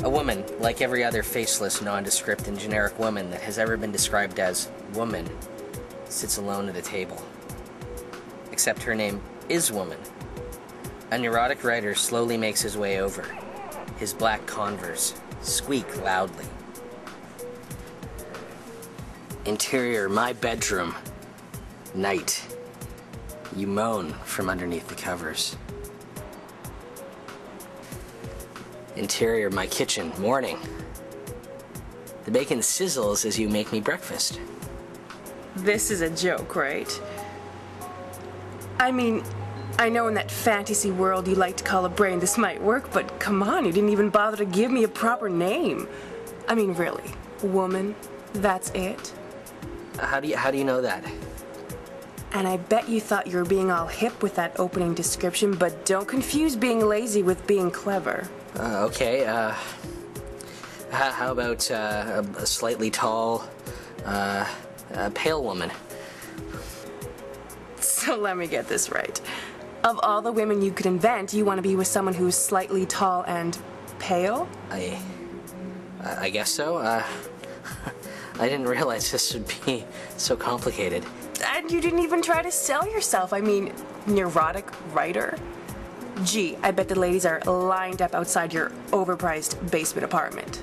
A woman, like every other faceless, nondescript, and generic woman that has ever been described as woman, sits alone at a table. Except her name is Woman. A neurotic writer slowly makes his way over. His black Converse squeak loudly. Interior, my bedroom. Night. You moan from underneath the covers. Interior, my kitchen. Morning. The bacon sizzles as you make me breakfast. This is a joke, right? I mean, I know in that fantasy world you like to call a brain this might work, but come on, you didn't even bother to give me a proper name. I mean, really, woman, that's it? How do you know that? And I bet you thought you were being all hip with that opening description, but don't confuse being lazy with being clever. Okay, how about a slightly tall, pale woman? So let me get this right. Of all the women you could invent, you want to be with someone who's slightly tall and pale? I guess so. I didn't realize this would be so complicated. And you didn't even try to sell yourself. I mean, neurotic writer? Gee, I bet the ladies are lined up outside your overpriced basement apartment.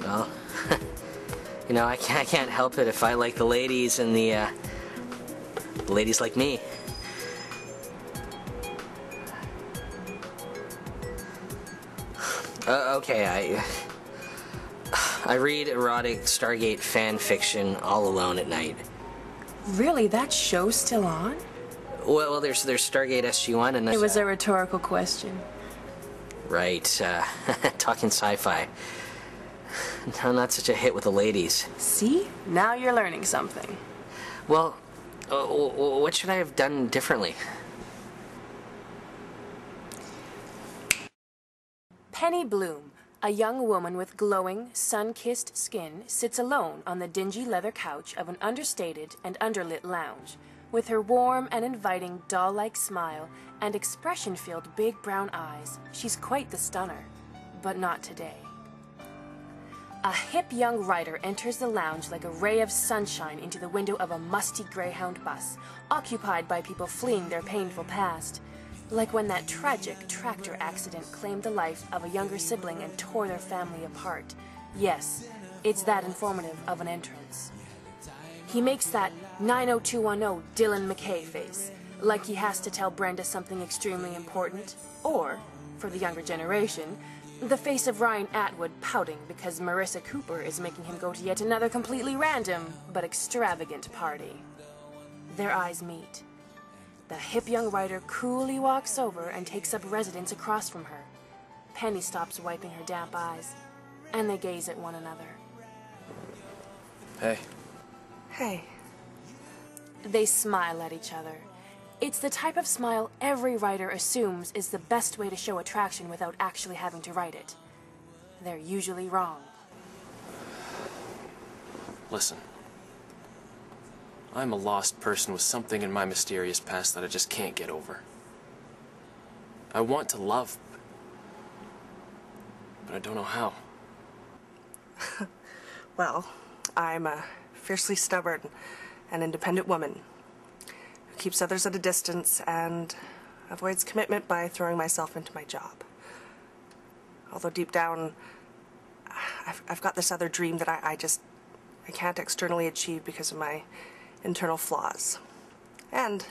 Well, you know, I can't help it if I like the ladies and the ladies like me. Okay, I read erotic Stargate fan fiction all alone at night. Really? That show's still on? Well, there's Stargate SG-1 and... It was a rhetorical question. Right, talking sci-fi. No, not such a hit with the ladies. See? Now you're learning something. Well, what should I have done differently? Penny Bloom, a young woman with glowing, sun-kissed skin, sits alone on the dingy leather couch of an understated and underlit lounge. With her warm and inviting doll-like smile and expression-filled big brown eyes, she's quite the stunner. But not today. A hip young writer enters the lounge like a ray of sunshine into the window of a musty Greyhound bus, occupied by people fleeing their painful past. Like when that tragic tractor accident claimed the life of a younger sibling and tore their family apart. Yes, it's that informative of an entrance. He makes that 90210 Dylan McKay face, like he has to tell Brenda something extremely important, or, for the younger generation, the face of Ryan Atwood pouting because Marissa Cooper is making him go to yet another completely random but extravagant party. Their eyes meet. The hip young writer coolly walks over and takes up residence across from her. Penny stops wiping her damp eyes, and they gaze at one another. Hey. Hey. They smile at each other. It's the type of smile every writer assumes is the best way to show attraction without actually having to write it. They're usually wrong. Listen. I'm a lost person with something in my mysterious past that I just can't get over. I want to love, but I don't know how. Well, I'm a fiercely stubborn and independent woman who keeps others at a distance and avoids commitment by throwing myself into my job. Although deep down, I've got this other dream that I can't externally achieve because of my internal flaws. And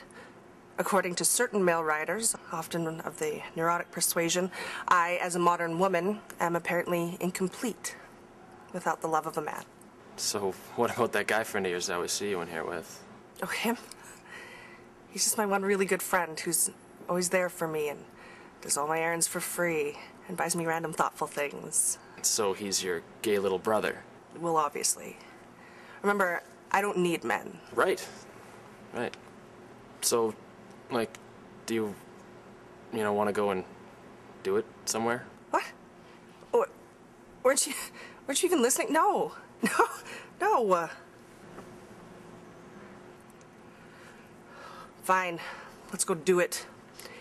according to certain male writers, often of the neurotic persuasion, I, as a modern woman, am apparently incomplete without the love of a man. So, what about that guy friend of yours I always see you in here with? Oh, him? He's just my one really good friend who's always there for me and does all my errands for free and buys me random thoughtful things. So he's your gay little brother? Well, obviously. Remember, I don't need men. Right. Right. So, like, do you want to go and do it somewhere? What? Oh, weren't you even listening? No. No. Fine. Let's go do it.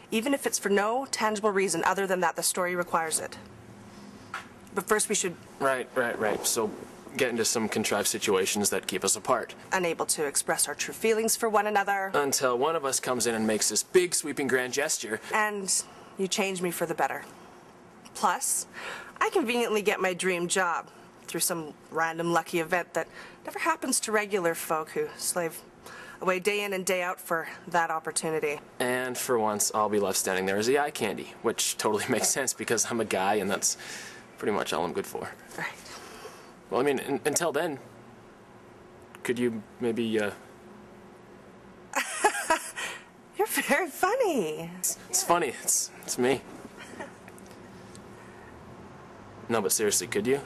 Even if it's for no tangible reason other than that the story requires it. But first we should... Right. So get into some contrived situations that keep us apart. Unable to express our true feelings for one another. Until one of us comes in and makes this big, sweeping, grand gesture. And you change me for the better. Plus, I conveniently get my dream job through some random lucky event that never happens to regular folk who slave away day in and day out for that opportunity. And for once, I'll be left standing there as the eye candy, which totally makes sense because I'm a guy and that's pretty much all I'm good for. Right. Well, I mean, until then, could you maybe, You're very funny. It's funny. It's me. No, but seriously, could you?